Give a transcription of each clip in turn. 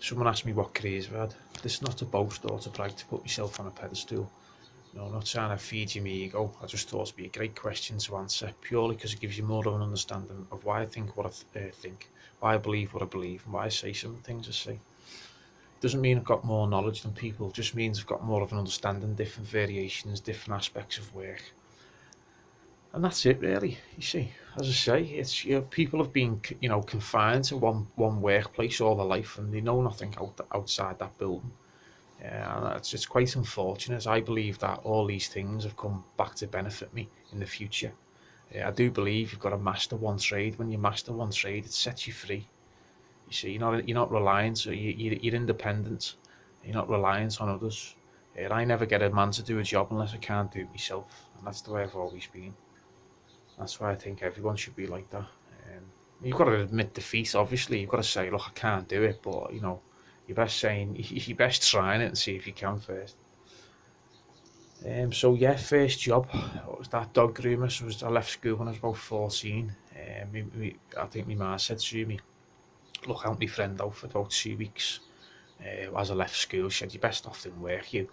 someone asked me what careers I've had. This is not to boast or to brag, to put myself on a pedestal. No, I'm not trying to feed you my ego. I just thought it'd be a great question to answer, purely because it gives you more of an understanding of why I think what I think, why I believe what I believe, and why I say some things I say. Doesn't mean I've got more knowledge than people, it just means I've got more of an understanding, different variations, different aspects of work. And that's it really, you see. As I say, it's, you know, people have been, you know, confined to one workplace all their life, and they know nothing outside that building. And it's quite unfortunate. I believe that all these things have come back to benefit me in the future. I do believe you've got to master one trade. When you master one trade, it sets you free. You see, you're not reliant, so you're independent. You're not reliant on others. I never get a man to do a job unless I can't do it myself, and that's the way I've always been. That's why I think everyone should be like that. You've got to admit defeat, obviously. You've got to say, look, I can't do it, but, you know, you're best trying it and see if you can first. So yeah, first job, what was that, dog groomer. So I left school when I was about 14. I think my ma said to me, look, help my friend out for about 2 weeks. As I left school, she said, you best off didn't work, you.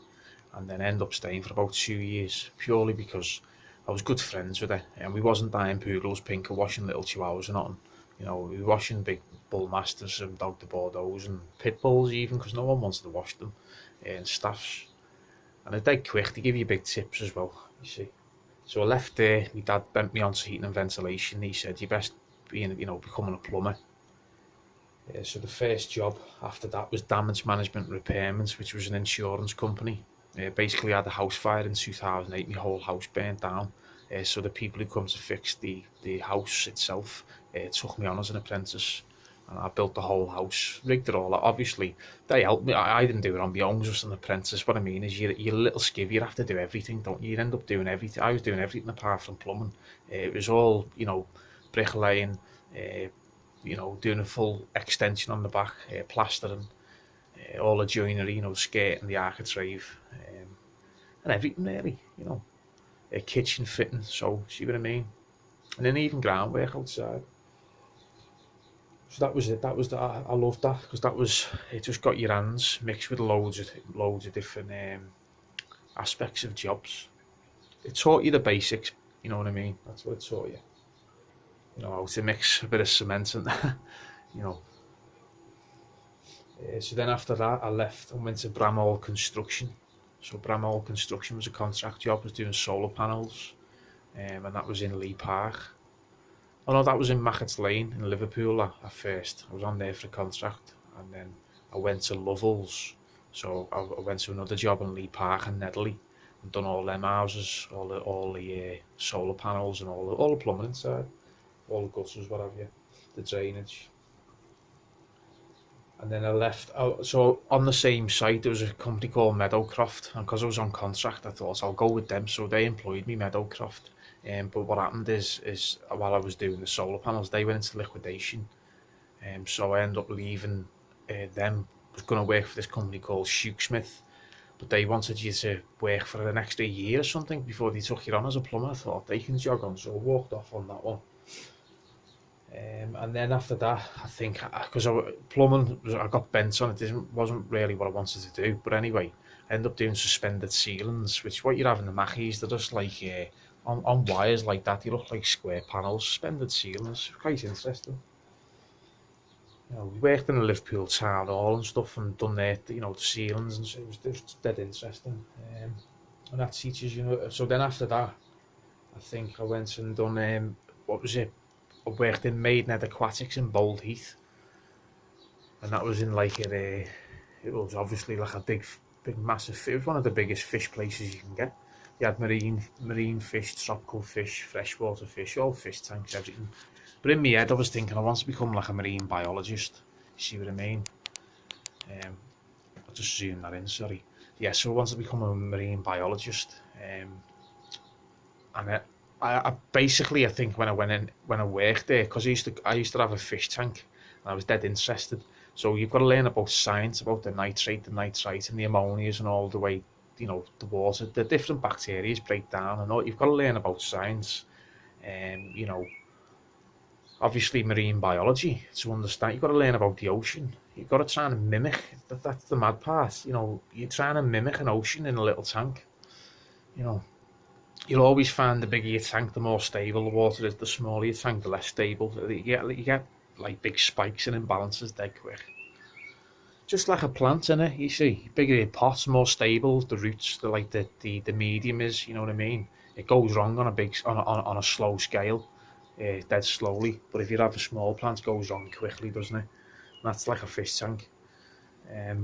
And then end up staying for about 2 years, purely because I was good friends with her, and we wasn't dyeing poodles pink or washing little chihuahuas or nothing. You know, we were washing big bull masters and dog de Bordeaux and pit bulls even, because no one wanted to wash them, and staffs. And they're dead quick, they give you big tips as well, you see. So I left there, my dad bent me onto heating and ventilation. He said, you best be, you know, becoming a plumber. So the first job after that was damage management repairments, which was an insurance company. Basically I had a house fire in 2008, my whole house burnt down. So the people who come to fix the house itself took me on as an apprentice, and I built the whole house, rigged it all up. Obviously they helped me, I didn't do it on my own, just an apprentice. What I mean is you're a little skiv, you have to do everything, don't you? You end up doing everything. I was doing everything apart from plumbing. It was all, you know, bricklaying, you know, doing a full extension on the back, plastering, all the joinery, you know, skirting the architrave, and everything really, you know, kitchen fitting, so see what I mean, and then even groundwork outside. So that was it. That was I loved that, because that was, it just got your hands mixed with loads of different aspects of jobs. It taught you the basics, you know what I mean. That's what it taught you. You know, how to mix a bit of cement and you know. So then after that I left and went to Bramall Construction. So Bramall Construction was a contract job, I was doing solar panels, and that was in Lee Park. Oh no, that was in Mackett's Lane in Liverpool at first. I was on there for a contract, and then I went to Lovells. So I went to another job in Lee Park and Nedley, and done all them houses, all the solar panels and all the plumbing inside, all the gutters, what have you, the drainage. And then I left. So on the same site there was a company called Meadowcroft, and because I was on contract I thought I'll go with them, so they employed me, Meadowcroft. But what happened is while I was doing the solar panels they went into liquidation, so I ended up leaving them. I was going to work for this company called Shoeksmith, but they wanted you to work for an extra year or something before they took you on as a plumber. I thought they can jog on, so I walked off on that one. And then after that, I think, because plumbing, I got bent on it, wasn't really what I wanted to do. But anyway, I ended up doing suspended ceilings, which what you have in the Mackies, they're just like on wires like that. They look like square panels, suspended ceilings, quite interesting. You know, we worked in the Liverpool Town Hall and stuff, and done there, you know, the ceilings, and so it was dead interesting. And that teaches you know. So then after that, I think I went and done what was it? I worked in Maidenhead Aquatics in Bold Heath, and that was in like it was obviously like a big massive, it was one of the biggest fish places you can get. You had marine fish, tropical fish, freshwater fish, all fish tanks, everything. But in my head I was thinking I want to become like a marine biologist, you see what I mean. I'll just zoom that in, sorry. Yeah, so I wanted to become a marine biologist, and I basically, I think when I worked there, because I used to have a fish tank, and I was dead interested. So you've got to learn about science, about the nitrate, and the ammonias, and all the way, you know, the water, the different bacteria break down, and all. You've got to learn about science, and you know, obviously marine biology to understand. You've got to learn about the ocean. You've got to try and mimic. That's the mad part. You know, you're trying to mimic an ocean in a little tank. You know, you'll always find the bigger your tank, the more stable the water is. The smaller your tank, the less stable. You get like big spikes and imbalances dead quick. Just like a plant, innit? You see, bigger your pot, more stable. The roots, the medium is. You know what I mean? It goes wrong on a big on a slow scale, dead slowly. But if you have a small plant, it goes wrong quickly, doesn't it? And that's like a fish tank.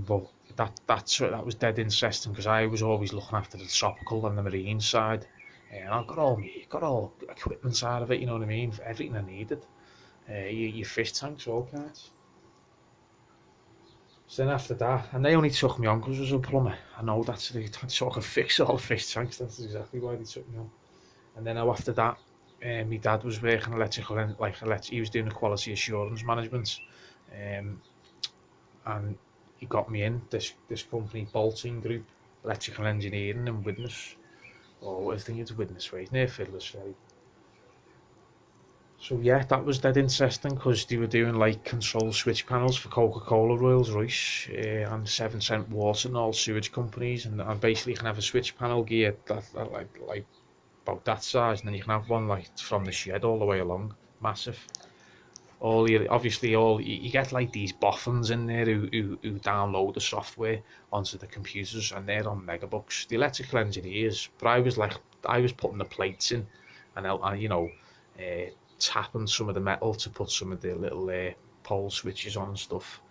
But that was dead interesting because I was always looking after the tropical and the marine side, and I got all equipment side of it. You know what I mean? Everything I needed. Your fish tanks, all kinds. So then after that, and they only took me on because I was a plumber. I know that's so I could fix all the fish tanks. That's exactly why they took me on. And then after that, my dad was working electrical, he was doing the quality assurance management, and he got me in this company, Bolting Group, electrical engineering in Widnes. Oh, I think it's Widnes Way, near Fiddler's Ferry. So yeah, that was dead interesting because they were doing like control switch panels for Coca-Cola, Rolls-Royce, and 7 Cent Water and all sewage companies, and basically you can have a switch panel gear that like about that size, and then you can have one like from the shed all the way along, massive. You get like these boffins in there who download the software onto the computers, and they're on megabucks. The electrical engineers, but I was putting the plates in, and uh, tapping some of the metal to put some of the little pole switches on and stuff.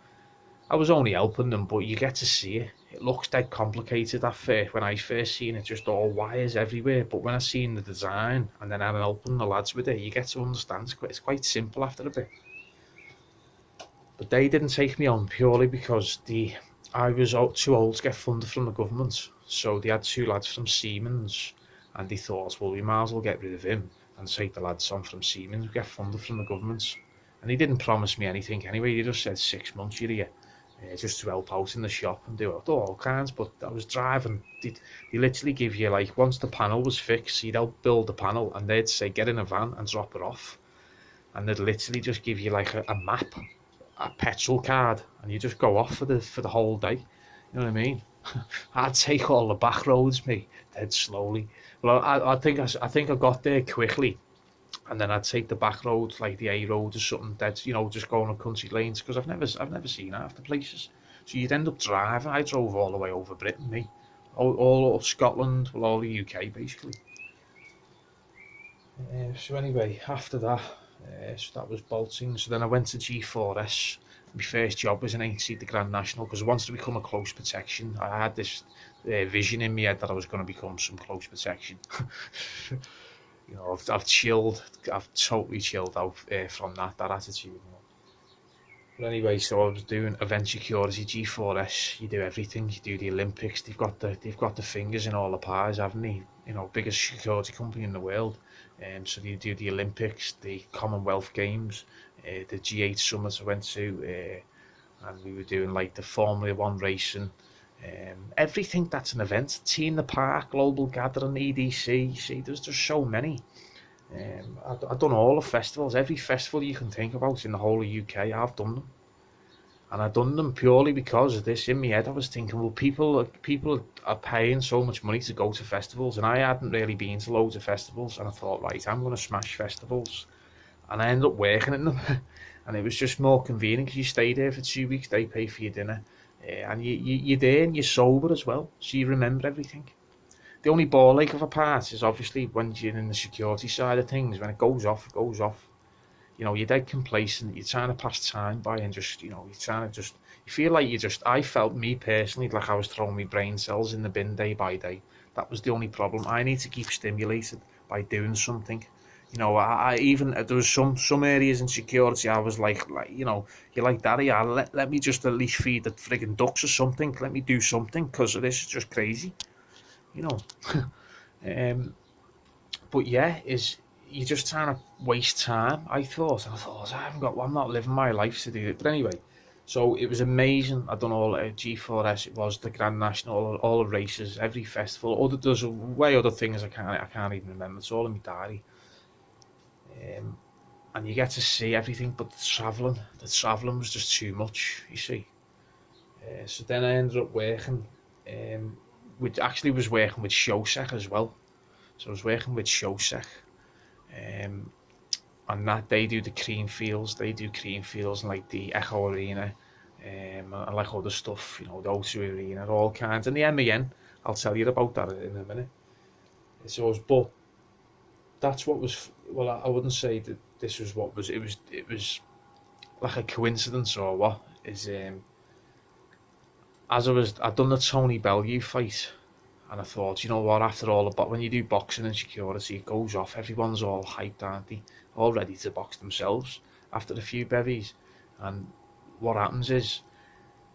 I was only helping them, but you get to see it. It looks dead complicated at first. When I first seen it, just all wires everywhere. But when I seen the design and then I'm helping the lads with it, you get to understand it's quite simple after a bit. But they didn't take me on purely because I was too old to get funded from the government. So they had 2 lads from Siemens, and they thought, well, we might as well get rid of him and take the lads on from Siemens, get funded from the government. And he didn't promise me anything anyway. He just said 6 months you're here, just to help out in the shop and do all kinds. But I was driving. They literally give you, like, once the panel was fixed, you'd help build the panel, and they'd say get in a van and drop it off, and they'd literally just give you like a map, a petrol card, and you just go off for the whole day. You know what I mean? I'd take all the back roads, me, dead slowly. Well, I think I got there quickly, and then I'd take the back roads, like the A road or something, dead, just going on country lanes, because I've never seen half the places. So you'd end up driving. I drove all the way over Britain, me, all of Scotland, well, all the UK basically. So anyway, after that, so that was Bolting. So then I went to G4S. My first job was in 8th the Grand National, because I wanted to become a close protection. I had this vision in my head that I was going to become some close protection. I've totally chilled out from that attitude. But anyway, so I was doing event security, G4S. You do everything. You do the Olympics. They've got the fingers in all the pies, haven't they? Biggest security company in the world. So they do the Olympics, the Commonwealth Games, the G8 summit I went to, and we were doing like the Formula 1 racing, everything that's an event. Tea in the Park, Global Gathering, EDC. See, there's just so many. I've done all the festivals, every festival you can think about in the whole of UK. I've done them, and I've done them purely because of this. In my head I was thinking, well, people are paying so much money to go to festivals, and I hadn't really been to loads of festivals, and I thought, right, I'm going to smash festivals, and I ended up working in them. And it was just more convenient because you stay there for 2 weeks, they pay for your dinner, and you're there and you're sober as well, so you remember everything. The only ball ache of a part is obviously when you're in the security side of things. When it goes off, it goes off. You're dead complacent. You're trying to pass time by, and you feel like I felt, me personally, like I was throwing my brain cells in the bin day by day. That was the only problem. I need to keep stimulated by doing something. I even, there was some areas in security I was like, you're like, Daddy, let me just at least feed the frigging ducks or something. Let me do something, because this is just crazy. But yeah, you're just trying to waste time. I thought I'm not living my life to do it. But anyway, so it was amazing. I've done all G4S. It was the Grand National, all the races, every festival. There's way other things I can't even remember. It's all in my diary. And you get to see everything, but the travelling was just too much. You see, So then I ended up working, was working with Shosek as well. So I was working with Shosek, and that they do the cream fields, and like the Echo Arena, and like other stuff, the O2 Arena, all kinds, and the MEN. I'll tell you about that in a minute. So, but that's what was. Well, I wouldn't say that this was what was. It was like a coincidence or what. I'd done the Tony Bellew fight, and I thought, you know what? After all, but when you do boxing and security, it goes off. Everyone's all hyped, aren't they? All ready to box themselves after a few bevies, and what happens is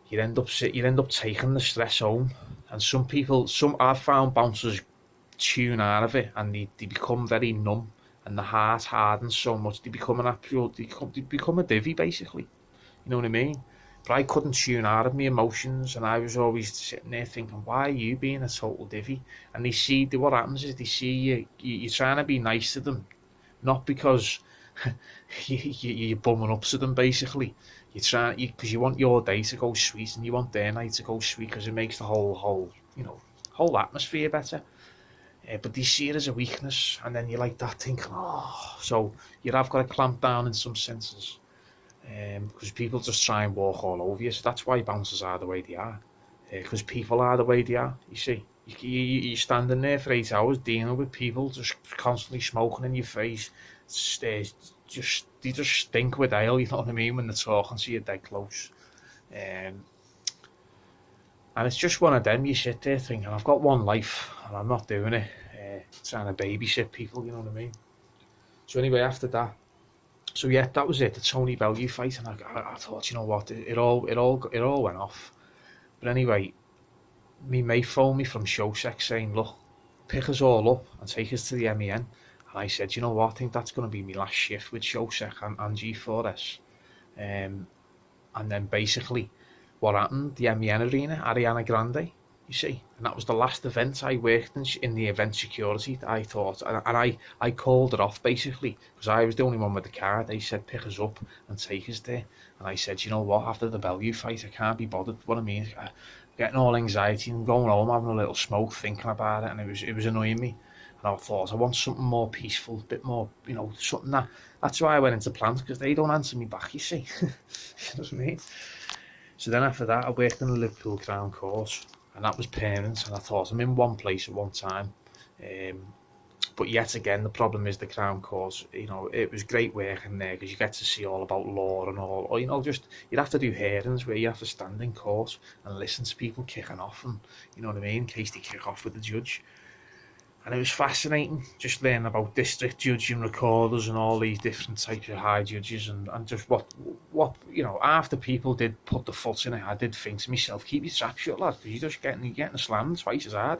you end up taking the stress home. And I've found bouncers tune out of it, and they become very numb, and the heart hardens so much they become they become a divvy basically. You know what I mean? But I couldn't tune out of my emotions, and I was always sitting there thinking, why are you being a total divvy? And what happens is they see you're trying to be nice to them, not because you're bumming up to them basically. You're trying because you want your day to go sweet, and you want their night to go sweet because it makes the whole atmosphere better. But they see it as a weakness, and then you're like that thinking, oh, so you have got to clamp down in some senses. Because people just try and walk all over you. So that's why bouncers are the way they are. Because people are the way they are, you see. You're standing there for 8 hours dealing with people just constantly smoking in your face. They just stink with ale, you know what I mean, when they're talking to you dead close. And it's just one of them, you sit there thinking, I've got one life and I'm not doing it. Trying to babysit people, you know what I mean. So anyway, after that, so yeah, that was it, the Tony Bellew fight, and I thought, you know what, it all went off. But anyway, me mate phoned me from Shosek saying, look, pick us all up and take us to the MEN. And I said, you know what, I think that's going to be my last shift with Shosek and G4S. And then basically, what happened, the MEN Arena, Ariana Grande, you see, and that was the last event I worked in the event security, I thought, and I called it off basically, because I was the only one with the car. They said pick us up and take us there, and I said, you know what, after the Bellew fight, I can't be bothered, what I mean, getting all anxiety and going home, having a little smoke, thinking about it, and it was annoying me, and I thought, I want something more peaceful, a bit more, something that's why I went into plants, because they don't answer me back, you see, you know what I mean. So then after that, I worked in the Liverpool Crown Court, and that was permanent, and I thought I'm in one place at one time. But yet again, the problem is the Crown Court. It was great working there because you get to see all about law and all. Or just you'd have to do hearings where you have to stand in court and listen to people kicking off, and you know what I mean, in case they kick off with the judge. And it was fascinating just learning about district judging recorders and all these different types of high judges, and just what after people did put the foot in it, I did think to myself, keep your trap shut, lad, because you're just getting slammed twice as hard,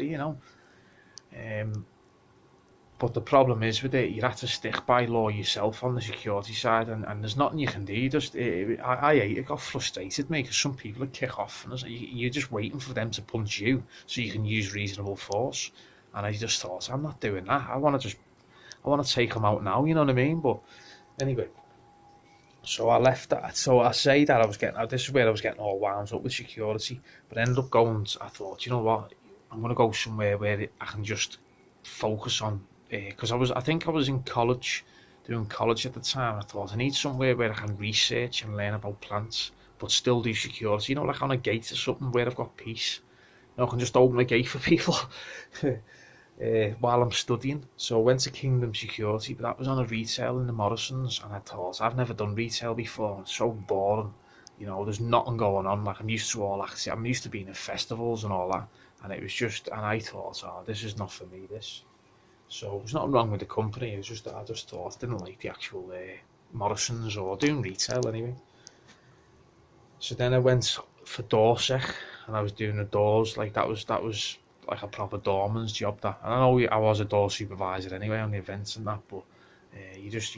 But the problem is with it, you have to stick by law yourself on the security side, and there's nothing you can do. It got frustrated me because some people would kick off, and you're just waiting for them to punch you so you can use reasonable force. And I just thought, I'm not doing that. I want to take them out now, you know what I mean? But anyway, so I left that. So I say that this is where I was getting all wound up with security, but I ended up going, I thought, you know what, I'm going to go somewhere where I can just focus on, because I think I was in college, doing college at the time. I thought I need somewhere where I can research and learn about plants, but still do security, like on a gate or something where I've got peace. I can just open a gate for people while I'm studying. So I went to Kingdom Security, but that was on a retail in the Morrisons, and I thought, I've never done retail before, it's so boring. There's nothing going on. Like, I'm used to all that. I'm used to being at festivals and all that, and it was just, and I thought, this is not for me, this. So there's nothing wrong with the company, I just thought I didn't like the actual Morrisons or doing retail anyway. So then I went for Dorset, and I was doing the doors. Like that was like a proper doorman's job. That, and I know I was a door supervisor anyway on the events and that, but you just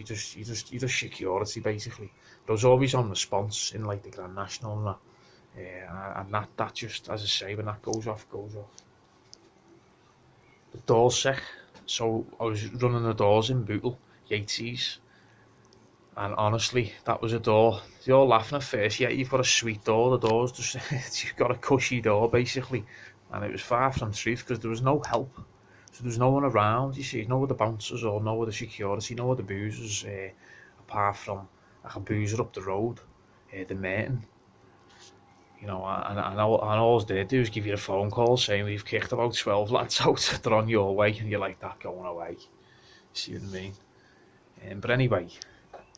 security basically. But I was always on response in like the Grand National and that, and that just, as I say, when that goes off, goes off. The Dorset. So I was running the doors in Bootle, Yates's. And honestly, that was a door. You're all laughing at first. Yeah, you've got a sweet door. The door's just, you've got a cushy door, basically. And it was far from truth because there was no help. So there was no one around, you see. No other bouncers or no other security, no other boozers, apart from like a boozer up the road, the Merton. You know, and all they do is give you a phone call saying we've kicked about 12 lads out, they're on your way, and you're like, that going away. You see what I mean? But anyway,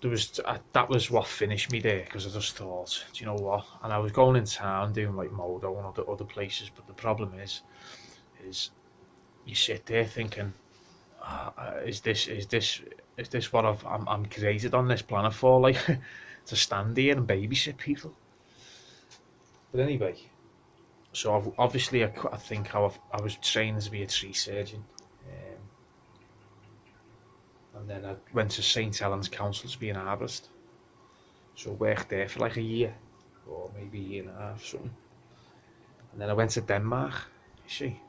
that was what finished me there, because I just thought, do you know what? And I was going in town doing like Modo and other places, but the problem is you sit there thinking, is this what I'm created on this planet for? Like to stand here and babysit people. But anyway, so obviously I think I was trained to be a tree surgeon. And then I went to St Helens Council to be an arborist. So I worked there for like a year, or maybe a year and a half, something. And then I went to Denmark, you see.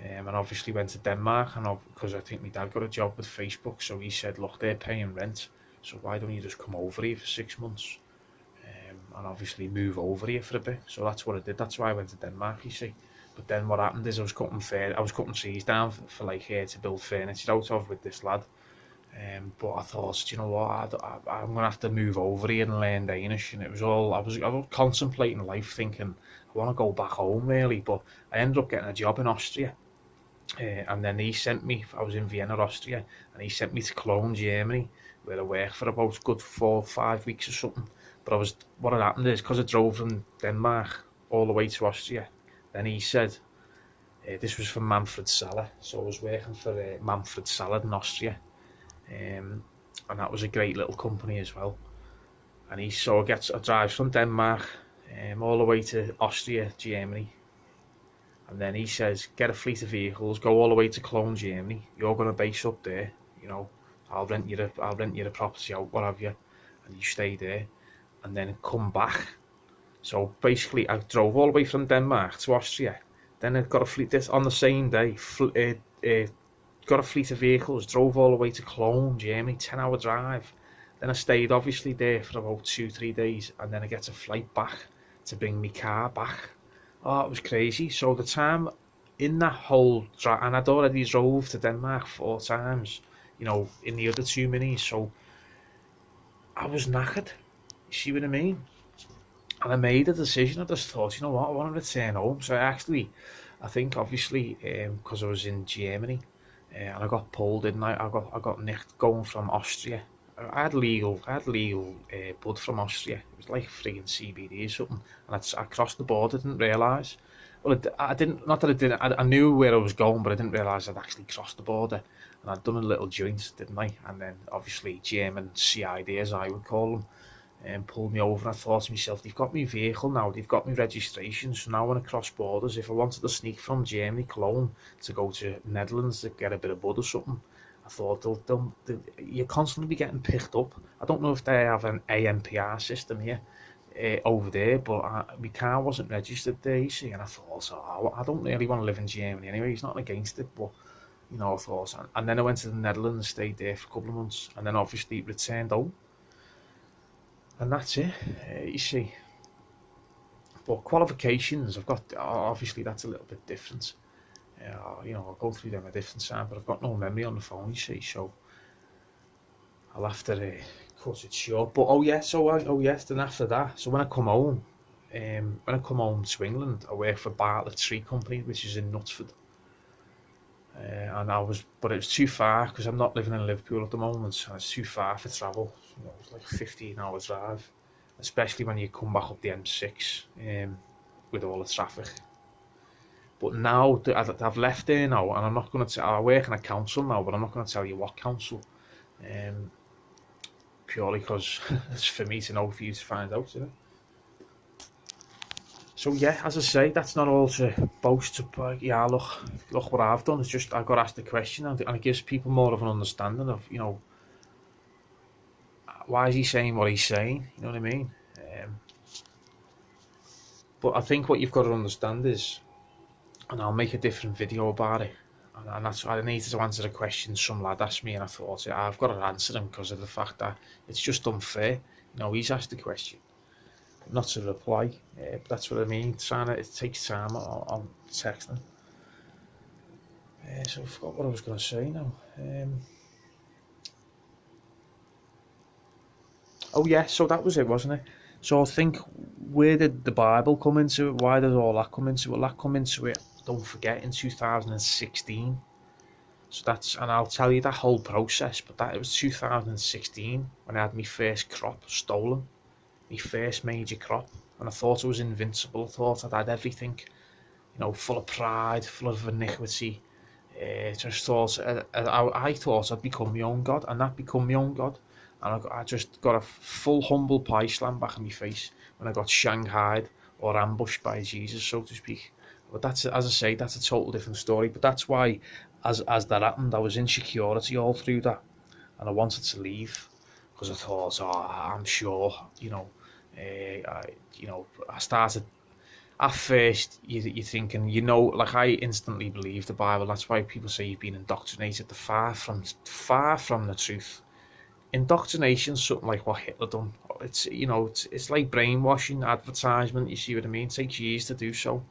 And obviously went to Denmark, and because I think my dad got a job with Facebook, so he said, look, they're paying rent, so why don't you just come over here for 6 months? And obviously move over here for a bit. So that's what I did. That's why I went to Denmark, you see. But then what happened is I was cutting trees down for like here to build furniture out of with this lad. But I thought, do you know what? I'm gonna have to move over here and learn Danish. And it was all I was contemplating life, thinking I want to go back home really. But I ended up getting a job in Austria. And then he sent me. I was in Vienna, Austria, and he sent me to Cologne, Germany, where I worked for about good 4 or 5 weeks or something. But what had happened is, because I drove from Denmark all the way to Austria, then he said, this was for Manfred Salad, so I was working for Manfred Salad in Austria, and that was a great little company as well. And I drive from Denmark all the way to Austria, Germany, and then he says, get a fleet of vehicles, go all the way to Cologne, Germany. You're going to base up there, you know. I'll rent you the property out, what have you, and you stay there. And then come back. So basically I drove all the way from Denmark to Austria, then I got a fleet this on the same day, got a fleet of vehicles, drove all the way to Cologne, Germany, 10-hour drive. Then I stayed obviously there for about 2-3 days, and then I get a flight back to bring my car back. Oh, it was crazy. So the time in that whole drive, and I'd already drove to Denmark 4 times, you know, in the other 2 minis, so I was knackered. You see what I mean? And I made a decision. I just thought, you know what, I want to return home. So I think obviously, because I was in Germany, and I got pulled, didn't I? I got nicked going from Austria. I had legal bud from Austria. It was like friggin' CBD or something. And I crossed the border, didn't realise. Well, I didn't, not that I didn't, I knew where I was going, but I didn't realise I'd actually crossed the border. And I'd done a little joint, didn't I? And then obviously German CID, as I would call them, pulled me over, and I thought to myself, they've got my vehicle now, they've got my registration, so now when I cross borders, if I wanted to sneak from Germany, Cologne, to go to Netherlands to get a bit of bud or something, I thought, you're constantly be getting picked up. I don't know if they have an ANPR system here, over there, but my car wasn't registered there, you see, and I thought, I don't really want to live in Germany anyway. He's not against it, but you know, I thought, and then I went to the Netherlands, stayed there for a couple of months, and then obviously returned home. And that's it, you see. But qualifications, I've got, obviously that's a little bit different. You know, I'll go through them a different time, but I've got no memory on the phone, you see, so I'll have to cut it short. But then after that, so when I come home to England, I work for Bartlett Tree Company, which is in Knutsford. But it was too far, because I'm not living in Liverpool at the moment, and it's too far for travel. You know, it's like a 15-hour drive, especially when you come back up the M6 with all the traffic. But now that I've left there now, and I'm not going to I work in a council now, but I'm not going to tell you what council, purely because it's for me to know, for you to find out, you know. So yeah, as I say, that's not all to boast about. Yeah, look what I've done. It's just I got asked the question, and it gives people more of an understanding of, you know, why is he saying what he's saying? You know what I mean? But I think what you've got to understand is, and I'll make a different video about it, And that's why I needed to answer a question some lad asked me, and I thought, yeah, I've got to answer him because of the fact that it's just unfair. He's asked the question, not to reply. But that's what I mean. It takes time on texting. So I forgot what I was going to say now. Oh yeah, so that was it, wasn't it? So I think, where did the Bible come into it? Why did all that come into it? Well, that come into it, don't forget, in 2016. So and I'll tell you that whole process, but it was 2016 when I had my first crop stolen, my first major crop, and I thought I was invincible. I thought I'd had everything, full of pride, full of iniquity. Just thought, I thought I'd become my own God, and that become my own God. And I just got a full humble pie slammed back in my face when I got shanghaied or ambushed by Jesus, so to speak. But that's, as I say, that's a total different story. But that's why, as that happened, I was insecurity all through that, and I wanted to leave because I thought, I'm sure, I started. At first, you're thinking, like I instantly believe the Bible. That's why people say you've been indoctrinated. Far from the truth. Indoctrination's something like what Hitler done. It's like brainwashing, advertisement. You see what I mean? It takes years to do so.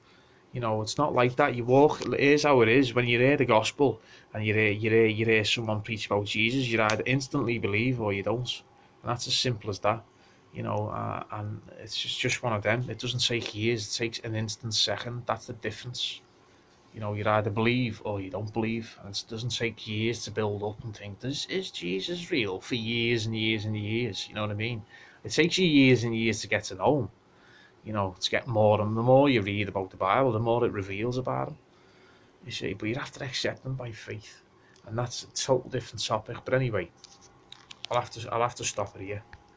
It's not like that. You walk. Here's how it is. When you hear the gospel and you hear someone preach about Jesus, you either instantly believe or you don't, and that's as simple as that. And it's just one of them. It doesn't take years. It takes an instant second. That's the difference. You either believe or you don't believe, and it doesn't take years to build up and think, is Jesus real, for years and years and years. You know what I mean? It takes you years and years to get to know him. To get more, and the more you read about the Bible, the more it reveals about him. You see, but you have to accept them by faith, and that's a total different topic. But anyway, I'll have to stop it here.